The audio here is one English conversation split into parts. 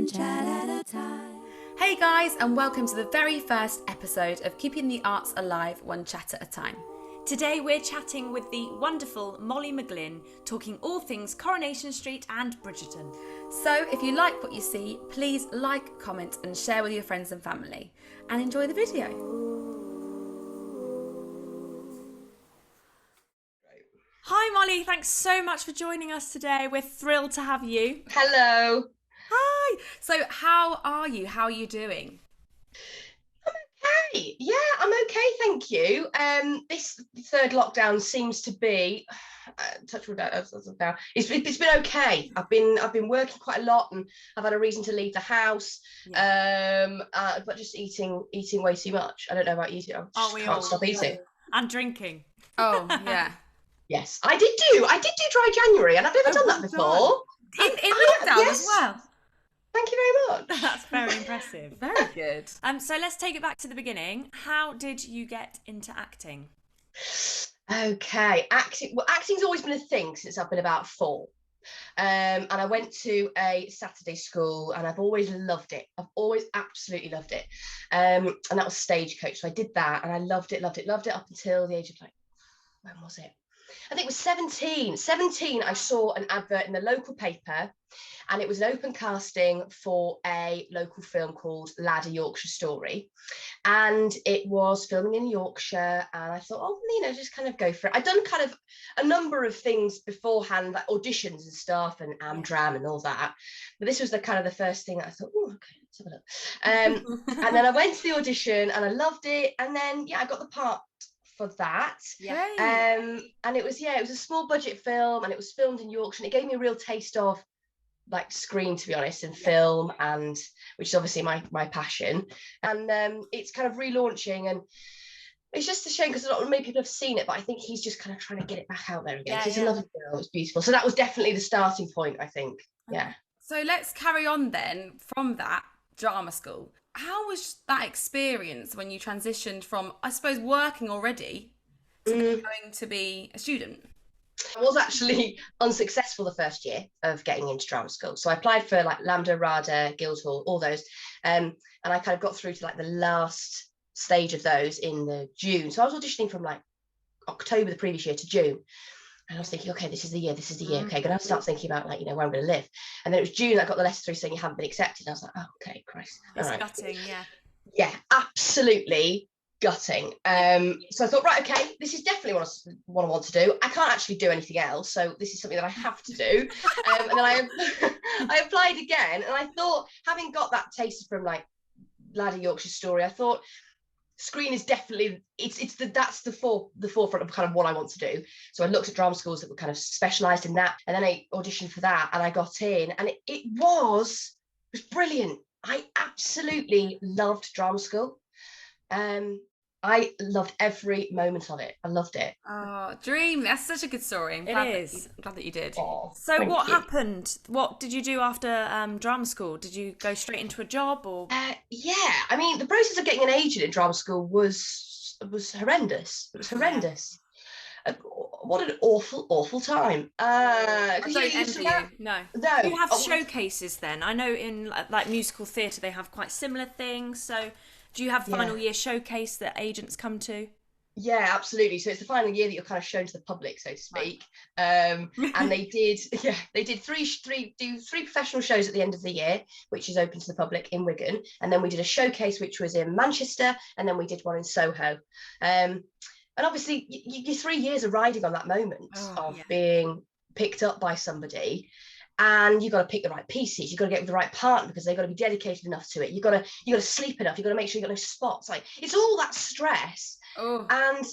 one chat at a time. Hey guys, and welcome to the very first episode of Keeping the Arts Alive one chat at a time. Today we're chatting with the wonderful Molly McGlynn, talking all things Coronation Street and Bridgerton. So if you like what you see, please like, comment and share with your friends and family. And enjoy the video. Hi Molly, thanks so much for joining us today. We're thrilled to have you. Hello. Hi! So how are you? How are you doing? Hey, yeah, I'm okay, thank you. This third lockdown seems to be touch wood. It's been okay. I've been working quite a lot, and I've had a reason to leave the house. But just eating way too much. I don't know about you. I can't stop eating And drinking. Oh yeah. Yes, I did do dry January, and I've never done that before. In lockdown as well. Thank you very much. That's very impressive. Very good. So let's take it back to the beginning. How did you get into acting? Okay, acting. Well, acting's always been a thing since I've been about 4. And I went to a Saturday school, and I've always loved it. I've always absolutely loved it. And that was Stagecoach. So I did that, and I loved it up until the age of when was it? I think it was 17. 17, I saw an advert in the local paper, and it was an open casting for a local film called Lad, a Yorkshire Story. And it was filming in Yorkshire, and I thought, just kind of go for it. I'd done kind of a number of things beforehand, like auditions and stuff, and Amdram and all that. But this was the first thing that I thought, oh, okay, let's have a look. And then I went to the audition, and I loved it. And then, I got the part for that. And it was a small budget film, and it was filmed in Yorkshire, and it gave me a real taste of screen, to be honest, and film, and which is obviously my passion. And it's kind of relaunching, and it's just a shame because not many people have seen it, but I think he's just kind of trying to get it back out there again. It's a lovely film, it's beautiful. So that was definitely the starting point, I think. So let's carry on then from that drama school. How was that experience when you transitioned from, I suppose, working already to going to be a student? I was actually unsuccessful the first year of getting into drama school. So I applied for Lambda, RADA, Guildhall, all those. And I kind of got through to the last stage of those in the June. So I was auditioning from October the previous year to June. And I was thinking, okay, this is the year. Okay, going to start thinking about where I'm going to live. And then it was June, I got the letter through saying you haven't been accepted. And I was like, oh, okay, Christ. It's gutting, yeah. Yeah, absolutely gutting. So I thought, right, okay, this is definitely what I want to do. I can't actually do anything else, so this is something that I have to do. And then I applied again, and I thought, having got that taste from Lad, a Yorkshire Story, I thought screen is definitely that's the forefront of kind of what I want to do. So I looked at drama schools that were kind of specialised in that, and then I auditioned for that, and I got in, and it was brilliant. I absolutely loved drama school. I loved every moment of it. I loved it. Oh, dream. That's such a good story. I'm glad that you did. Oh, so what happened? What did you do after drama school? Did you go straight into a job, or? I mean, the process of getting an agent in drama school was horrendous. It was horrendous. What an awful time. I don't envy you. No. Do you have showcases then? I know in musical theatre they have quite similar things. So do you have final year showcase that agents come to? Yeah, absolutely. So it's the final year that you're kind of shown to the public, so to speak. And they did three professional shows at the end of the year, which is open to the public in Wigan. And then we did a showcase, which was in Manchester, and then we did one in Soho. And obviously, your 3 years are riding on that moment of being picked up by somebody, and you've got to pick the right pieces. You've got to get with the right partner because they've got to be dedicated enough to it. You've got to sleep enough. You've got to make sure you've got no spots. It's all that stress. Oh. And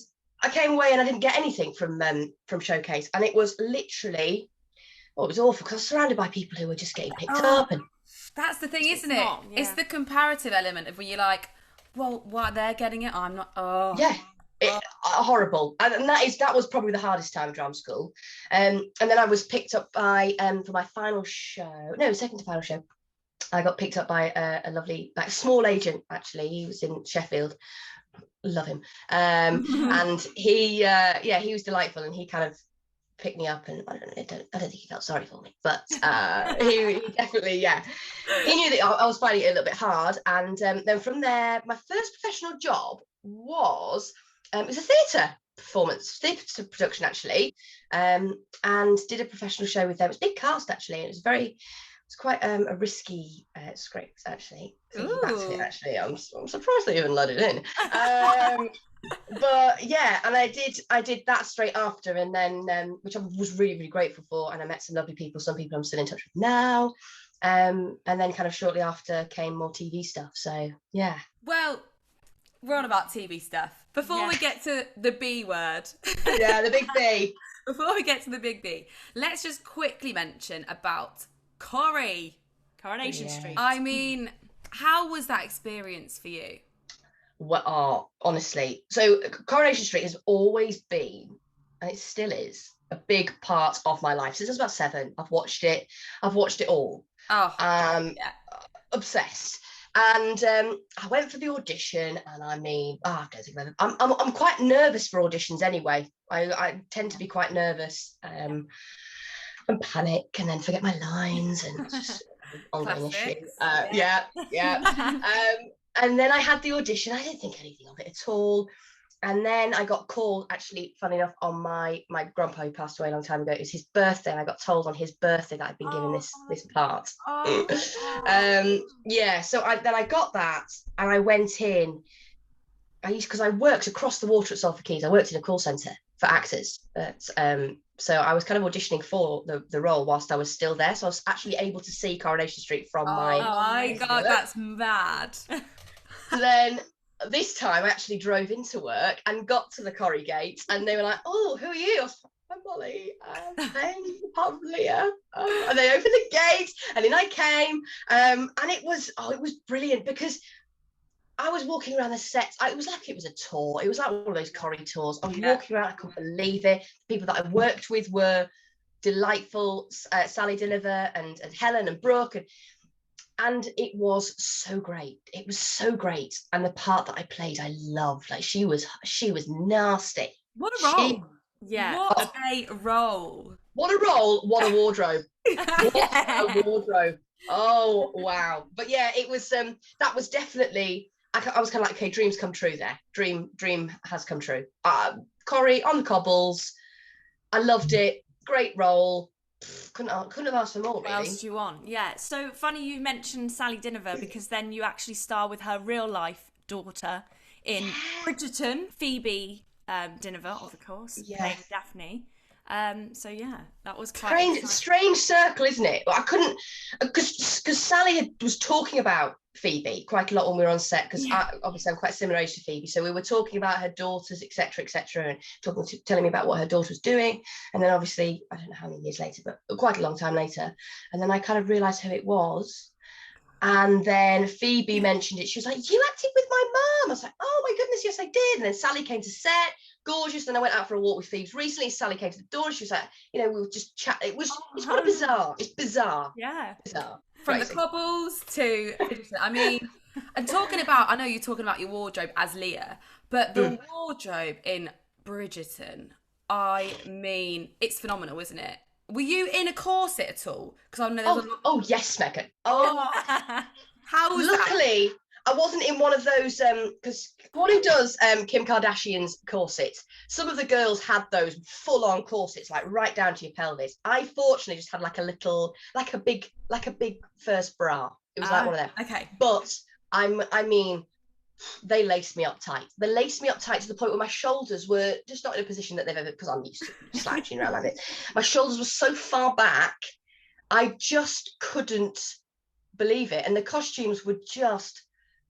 I came away and I didn't get anything from Showcase, and it was literally, it was awful because I was surrounded by people who were just getting picked up. And that's the thing, isn't it? It's the comparative element of where you're like, well, what, they're getting it, I'm not. Oh. Yeah. Horrible. And that was probably the hardest time of drama school. And then I was picked up by for my final show, second to final show, I got picked up by a lovely small agent. Actually, he was in Sheffield. Love him. And he was delightful, and he kind of picked me up, and I don't think he felt sorry for me, but he definitely, he knew that I was finding it a little bit hard. And then from there, my first professional job was it was a theatre production actually, and did a professional show with them. It was a big cast actually, and it's quite a risky script actually. Thinking back to it, actually, I'm surprised they even let it in. But yeah, and I did that straight after, and then which I was really, really grateful for, and I met some lovely people. Some people I'm still in touch with now. And then kind of shortly after came more TV stuff. So yeah. Well, we're on about TV stuff. Before we get to the B word. Yeah, the big B. Before we get to the big B, let's just quickly mention about CORRIE. Coronation Street. I mean, how was that experience for you? Well, honestly, so Coronation Street has always been, and it still is, a big part of my life. Since I was about 7, I've watched it all. Obsessed. And I went for the audition, and I mean, I don't think I'm quite nervous for auditions anyway. I tend to be quite nervous and panic, and then forget my lines, and it's just ongoing issue. And then I had the audition. I didn't think anything of it at all. And then I got called, actually, funny enough, on my grandpa who passed away a long time ago. It was his birthday, and I got told on his birthday that I'd been given this part. So I got that, and I went in. Because I worked across the water at Salford Quays. I worked in a call centre for actors. So I was kind of auditioning for the role whilst I was still there. So I was actually able to see Coronation Street from my... Oh my God, that's mad. So then this time I actually drove into work and got to the Corrie gate, and they were like, "Oh, who are you?" I was like, "I'm Molly. I'm part of Leah." And they opened the gate, and in I came. And it was brilliant, because I was walking around the set. It was like it was a tour. It was like one of those Corrie tours. I was walking around. I couldn't believe it. The people that I worked with were delightful. Sally Deliver and Helen and Brooke, and it was so great. It was so great. And the part that I played, I loved. Like, she was nasty. What a role. What a role. What a role. What a wardrobe. What a wardrobe. Oh, wow. But yeah, it was, that was definitely, I was kind of like, okay, dreams come true there. Dream has come true. Corrie on the cobbles. I loved it. Great role. Couldn't have asked for more, really. What else do you want? Yeah. So funny you mentioned Sally Diniver, because then you actually star with her real life daughter in Bridgerton, Phoebe Diniver, of course, playing Daphne. So yeah, that was quite strange circle, isn't it? I couldn't, because Sally was talking about Phoebe quite a lot when we were on set, because obviously I'm quite similar age to Phoebe, so we were talking about her daughters, etc., and telling me about what her daughter was doing. And then obviously, I don't know how many years later, but quite a long time later, and then I kind of realised who it was. And then Phoebe mentioned it. She was like, "You acted with my mum." I was like, "Oh my goodness, yes I did." And then Sally came to set, gorgeous. Then I went out for a walk with Phoebe recently. Sally came to the door, and she was like, we were just chatting. It's quite bizarre. It's bizarre. Yeah. Bizarre. From Crazy. the cobbles to, I mean, and talking about, I know you're talking about your wardrobe as Leah, but the wardrobe in Bridgerton, I mean, it's phenomenal, isn't it? Were you in a corset at all? Because I know there's a lot. Oh yes, Megan. Oh, how was luckily, I wasn't in one of those, because one who does Kim Kardashian's corsets, some of the girls had those full-on corsets, like right down to your pelvis. I fortunately just had like a little, like a big first bra. It was like one of them. Okay. But I mean, they laced me up tight. They laced me up tight to the point where my shoulders were just not in a position that they've ever, because I'm used to slouching around like this. My shoulders were so far back, I just couldn't believe it. And the costumes were just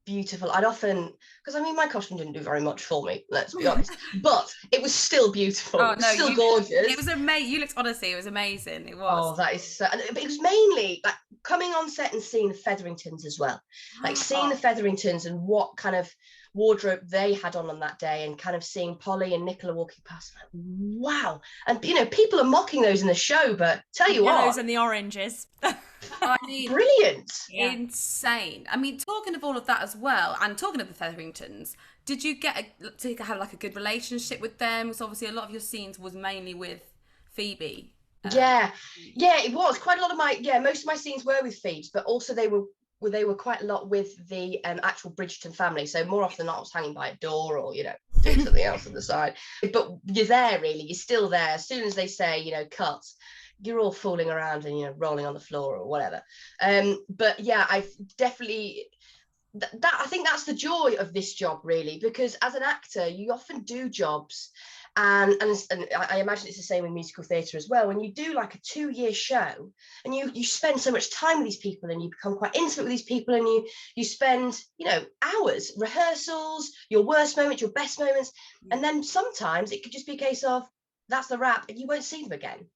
beautiful. I'd often, because I mean, my costume didn't do very much for me, let's be honest, but it was still beautiful. Oh, no, still gorgeous. It was amazing. You looked, honestly, it was amazing. It was. Oh, that is so, and it was mainly like coming on set and seeing the Featheringtons as well, like seeing the Featheringtons and what kind of wardrobe they had on that day, and kind of seeing Polly and Nicola walking past, like, wow. And people are mocking those in the show, but tell you what, yellows and the oranges. I mean, brilliant. Insane. I mean, talking of all of that as well, and talking of the Featheringtons, did you get to have like a good relationship with them? Because obviously a lot of your scenes was mainly with Phoebe. Yeah, it was quite a lot of most of my scenes were with Phoebe, but also they were quite a lot with the actual Bridgerton family. So more often than not, I was hanging by a door or, you know, doing something else on the side. But you're there, really. You're still there. As soon as they say, you know, cut, you're all fooling around and, you know, rolling on the floor or whatever. But yeah, I've definitely... that I think that's the joy of this job, really, because as an actor, you often do jobs, and I imagine it's the same in musical theatre as well. When you do like a 2-year show, and you spend so much time with these people, and you become quite intimate with these people, and you spend, you know, hours, rehearsals, your worst moments, your best moments, and then sometimes it could just be a case of that's the wrap, and you won't see them again.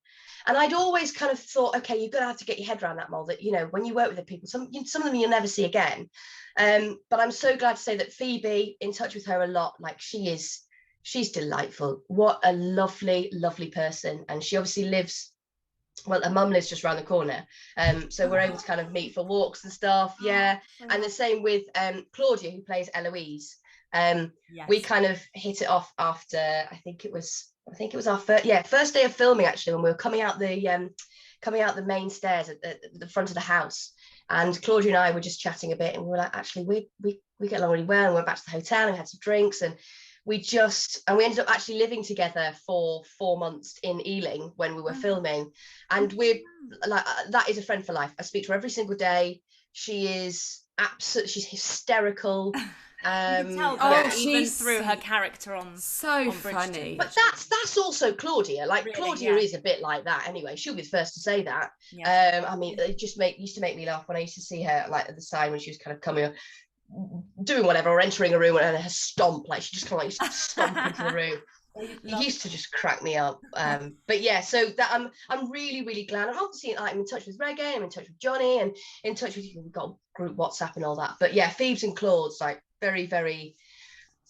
And I'd always kind of thought, okay, you're going to have to get your head around that, Mol, that, you know, when you work with the people, some of them you'll never see again. But I'm so glad to say that Phoebe, in touch with her a lot, like she's delightful. What a lovely, lovely person. And she obviously lives, well, her mum lives just around the corner. So we're able to kind of meet for walks and stuff. Yeah. And the same with Claudia, who plays Eloise. We kind of hit it off after, I think it was our first day of filming, actually, when we were coming out the main stairs at the front of the house. And Claudia and I were just chatting a bit, and we were like, actually, we get along really well. And we went back to the hotel and had some drinks, and we ended up actually living together for 4 months in Ealing when we were filming. And we're like, that is a friend for life. I speak to her every single day. She is she's hysterical. You can tell even through her character on funny. But that's also Claudia. Like, really, Claudia is a bit like that anyway. She'll be the first to say that. I mean, it just used to make me laugh when I used to see her like at the side when she was kind of coming up, doing whatever, or entering a room, and her stomp, like she just kind of like stomp into the room. It used to just crack me up. But yeah, so that I'm really, really glad. I'm obviously like, I'm in touch with Rege, I'm in touch with Johnny, and in touch with you. We've got group WhatsApp and all that. But yeah, Phoebes and Claude's like very, very,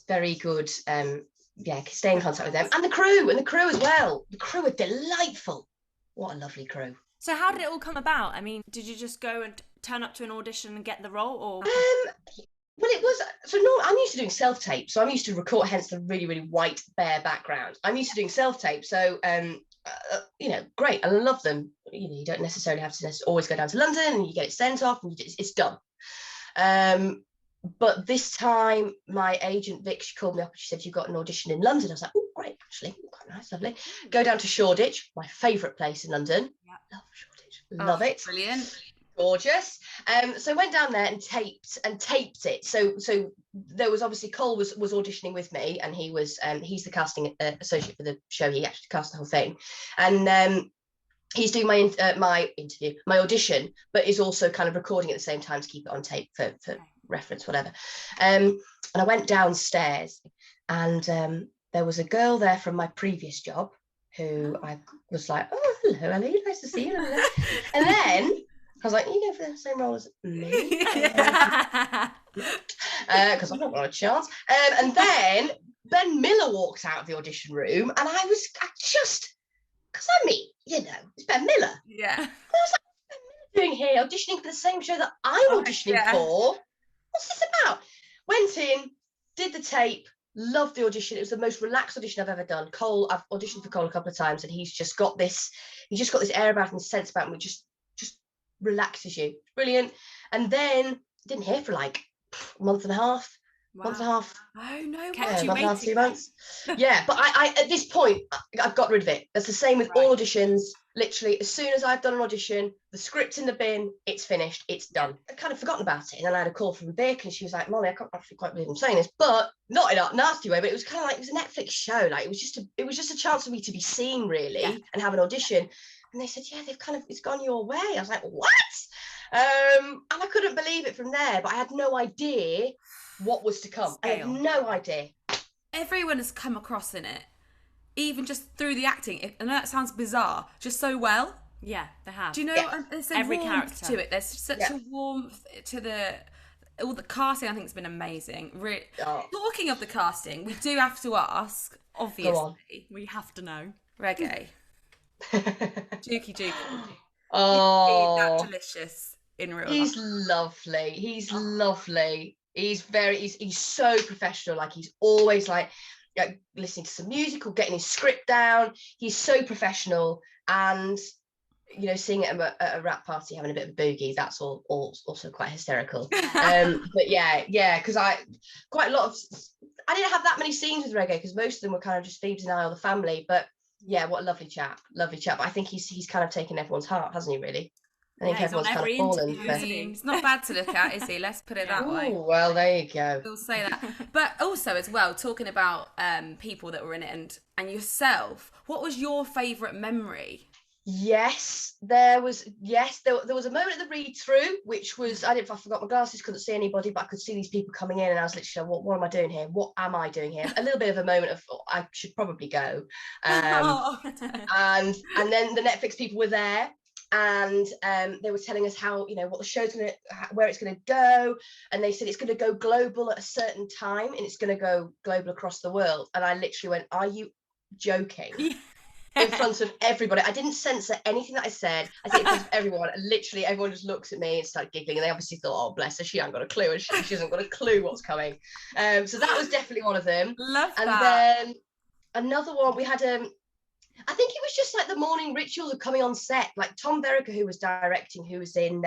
very good. Stay in contact with them, and the crew as well. The crew are delightful. What a lovely crew. So how did it all come about? I mean, did you just go and turn up to an audition and get the role, or? Well, it was, so no, I'm used to doing self-tape, so I'm used to record, hence the really, really white, bare background. I'm used to doing self-tape, so, you know, great, I love them. You know, you don't necessarily have to always go down to London, and you get it sent off, and it's done. But this time, my agent, Vic, she called me up, and she said, you've got an audition in London. I was like, oh, great, actually, quite nice, lovely. Go down to Shoreditch, my favourite place in London. Yep. Love Shoreditch, love it. Brilliant. Gorgeous. So I went down there and taped it. So there was obviously Cole was auditioning with me, and he was he's the casting associate for the show. He actually cast the whole thing, and he's doing my audition, but is also kind of recording at the same time to keep it on tape for reference, whatever. And I went downstairs, and there was a girl there from my previous job who I was like, oh, hello, Ellie, nice to see you. And then I was like, you go for the same role as me? Because I've not got a chance. And then Ben Miller walks out of the audition room, and I just, because I mean, you know, it's Ben Miller. Yeah. And I was like, what's Ben Miller doing here, auditioning for the same show that I'm auditioning for? What's this about? Went in, did the tape, loved the audition. It was the most relaxed audition I've ever done. Cole, I've auditioned for Cole a couple of times, and he's just got this air about him, and sense about him, which just relaxes you. Brilliant. And then didn't hear for like a month and a half. Oh no, kept you waiting. 2 months. Yeah, but I at this point I've got rid of it. That's the same with all auditions. Literally, as soon as I've done an audition, the script's in the bin, it's finished, it's done. I'd kind of forgotten about it, and then I had a call from Vic, and she was like, Molly, I can't actually quite believe I'm saying this, but not in a nasty way, but it was kind of like, it was a Netflix show, like it was just a chance for me to be seen, really, and have an audition. And they said, yeah, it's gone your way. I was like, what? And I couldn't believe it from there, but I had no idea what was to come. I had no idea. Everyone has come across in it, even just through the acting. I know that sounds bizarre, just so well. Yeah, they have. Do you know, there's every character to it. There's such a warmth to all the casting. I think has been amazing. Talking of the casting, we do have to ask, obviously. We have to know. Reggae. Dookie. Oh, that delicious in real life. He's lovely. He's lovely. He's so professional. Like, he's always like, listening to some music or getting his script down. He's so professional, and seeing it at a rap party having a bit of a boogie, that's all also quite hysterical. But yeah, because I didn't have that many scenes with Rege, because most of them were kind of just Phoebes and I or the family. But yeah, what a lovely chap. I think he's kind of taken everyone's heart, hasn't he, really? I think everyone's kind of fallen. But... It's not bad to look at, is he? Let's put it that way. Well, there you go. We'll say that. But also as well, talking about people that were in it and yourself, what was your favourite memory? Yes, there was a moment at the read-through, which was, I forgot my glasses, couldn't see anybody, but I could see these people coming in, and I was literally, what am I doing here? What am I doing here? A little bit of a moment of, I should probably go. And then the Netflix people were there, and they were telling us how, what the show's where it's gonna go, and they said it's gonna go global at a certain time, and it's gonna go global across the world. And I literally went, are you joking? In front of everybody. I didn't censor anything that I said. I said it in front of everyone, and literally everyone just looks at me and started giggling, and they obviously thought, oh bless her, she hasn't got a clue, and she hasn't got a clue what's coming. So that was definitely one of them. Love that. And then another one, we had I think it was just like the morning rituals of coming on set, like Tom Verica, who was directing, who was in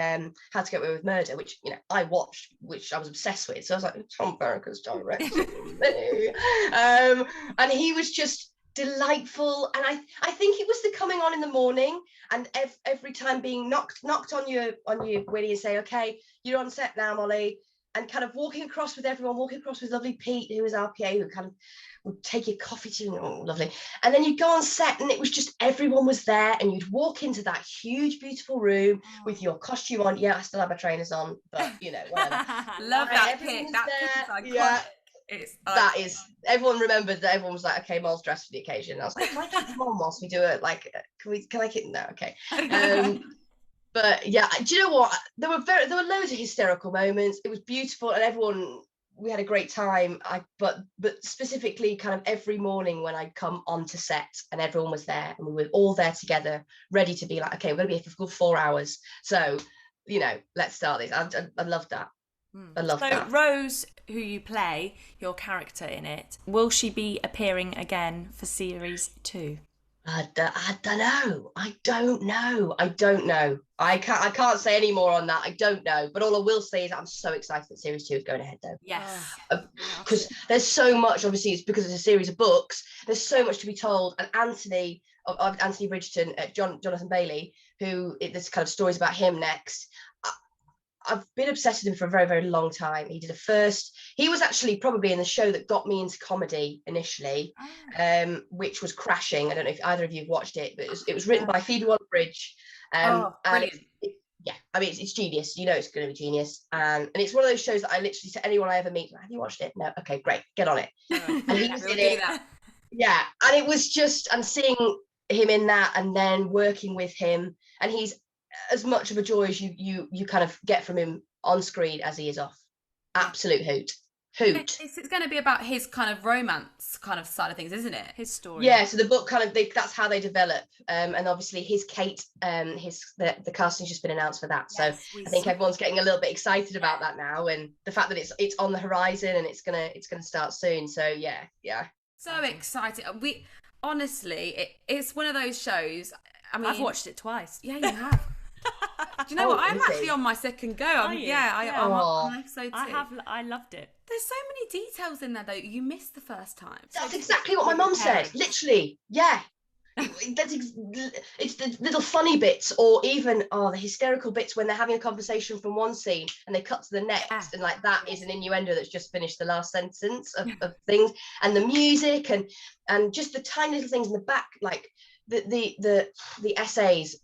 How to Get Away with Murder, which I watched, which I was obsessed with. So I was like, Tom Verica's directing me. And he was just delightful, and I think it was the coming on in the morning, and every time being knocked on your Winnie and say, okay, you're on set now, Molly, and kind of walking across with lovely Pete, who was RPA, who kind of would take your coffee to you, lovely, and then you'd go on set, and it was just everyone was there, and you'd walk into that huge beautiful room with your costume on. I still have my trainers on, but whatever. Love that pic. That pic is everyone remembered that. Everyone was like, okay, Mol's dressed for the occasion. I was like, can I keep them on whilst we do it? Like, can I keep them there? Okay. But yeah, do you know what? There were loads of hysterical moments. It was beautiful, and we had a great time. But specifically kind of every morning when I'd come onto set and everyone was there, and we were all there together, ready to be like, okay, we're gonna be here for 4 hours. So, let's start this. I loved that. I love that. So Rose, who you play, your character in it, will she be appearing again for series 2? I don't know. I can't say any more on that. I don't know. But all I will say is I'm so excited that series 2 is going ahead, though. Yes. Because there's so much. Obviously, it's because it's a series of books. There's so much to be told. And Anthony Bridgerton, Jonathan Bailey, there's kind of stories about him next. I've been obsessed with him for a very, very long time. He was actually probably in the show that got me into comedy initially, which was Crashing. I don't know if either of you have watched it, but it was written by Phoebe Waller-Bridge. Brilliant. It's genius. It's going to be genius. And it's one of those shows that I literally, to anyone I ever meet, have you watched it? No. Okay, great. Get on it. And he was in it. Yeah. And it was just, and seeing him in that and then working with him, and he's as much of a joy as you kind of get from him on screen as he is off. Absolute hoot. It's going to be about his kind of romance kind of side of things, isn't it? His story. Yeah, so the book kind of that's how they develop, and obviously his Kate, the casting's just been announced for that. Yes, so I think everyone's getting a little bit excited about that now, and the fact that it's on the horizon and it's gonna start soon. So yeah. So excited. It's one of those shows. I mean, I've watched it twice. Yeah, you have. Do you know what? I'm actually on my second go. I'm episode 2. I loved it. There's so many details in there though you missed the first time. That's exactly what my mum said. Literally, yeah. It's the little funny bits, or even the hysterical bits when they're having a conversation from one scene and they cut to the next, and like that is an innuendo that's just finished the last sentence of things, and the music and just the tiny little things in the back, like the essays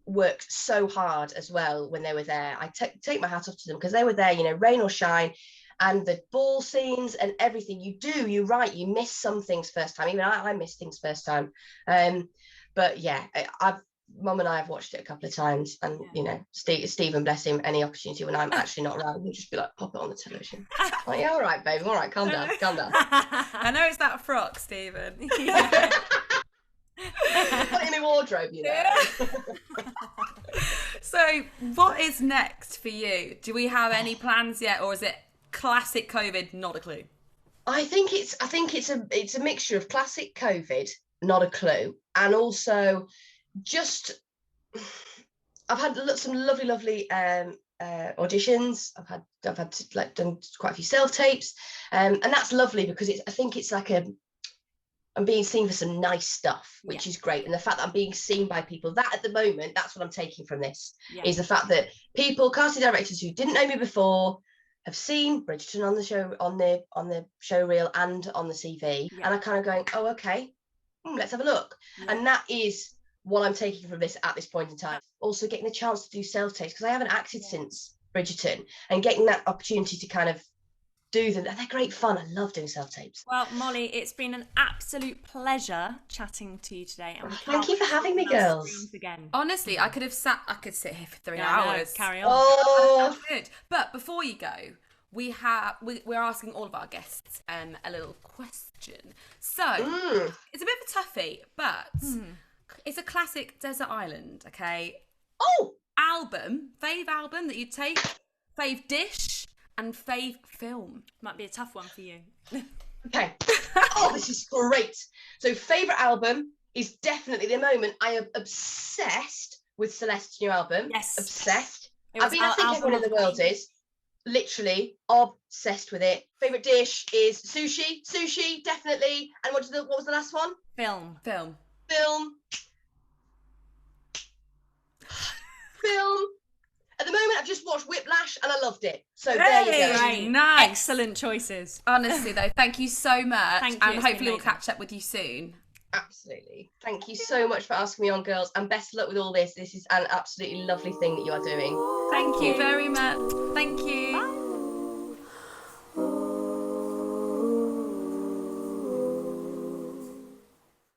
worked so hard as well when they were there. I take my hat off to them, because they were there, rain or shine, and the ball scenes and everything. You miss some things first time. Even I missed things first time. But yeah, Mum and I have watched it a couple of times, and Stephen, bless him, any opportunity when I'm actually not around, we'll just be like, pop it on the television. Like, yeah, all right, babe, all right, calm down. I know it's that frock, Stephen. Put it in my wardrobe, So what is next for you? Do we have any plans yet, or is it classic COVID, not a clue? I think it's a mixture of classic COVID, not a clue, and also just I've had some lovely auditions. I've had like done quite a few self tapes, and that's lovely because I think it's like I'm being seen for some nice stuff, which is great. And the fact that I'm being seen by people, that at the moment, that's what I'm taking from this, is the fact that people, casting directors who didn't know me before, have seen Bridgerton on the show, on the show reel and on the CV, and are kind of going, oh, okay, let's have a look. And that is what I'm taking from this at this point in time. Also getting the chance to do self-tapes, because I haven't acted since Bridgerton, and getting that opportunity to kind of do them. They're great fun. I love doing self-tapes. Well, Molly, it's been an absolute pleasure chatting to you today. And thank you for having me, girls. Again. Honestly, I could sit here for 3 hours. Carry on. Oh, good. But before you go, we're asking all of our guests a little question. So it's a bit of a toughie, but it's a classic desert island. Okay. Oh, fave album that you'd take, fave dish, and fave film. Might be a tough one for you. Okay. Oh, this is great. So favourite album is definitely, the moment, I am obsessed with Celeste's new album. Yes. Obsessed. I think everyone in the world is. Literally obsessed with it. Favourite dish is sushi. Sushi, definitely. And what was the last one? Film. At the moment, I've just watched Whiplash and I loved it. So there you go. Right. Nice. Excellent choices. Honestly, though, thank you so much. Thank you. And hopefully we'll catch up with you soon. Absolutely. Thank you so much for asking me on, girls. And best of luck with all this. This is an absolutely lovely thing that you are doing. Thank you very much. Thank you. Bye.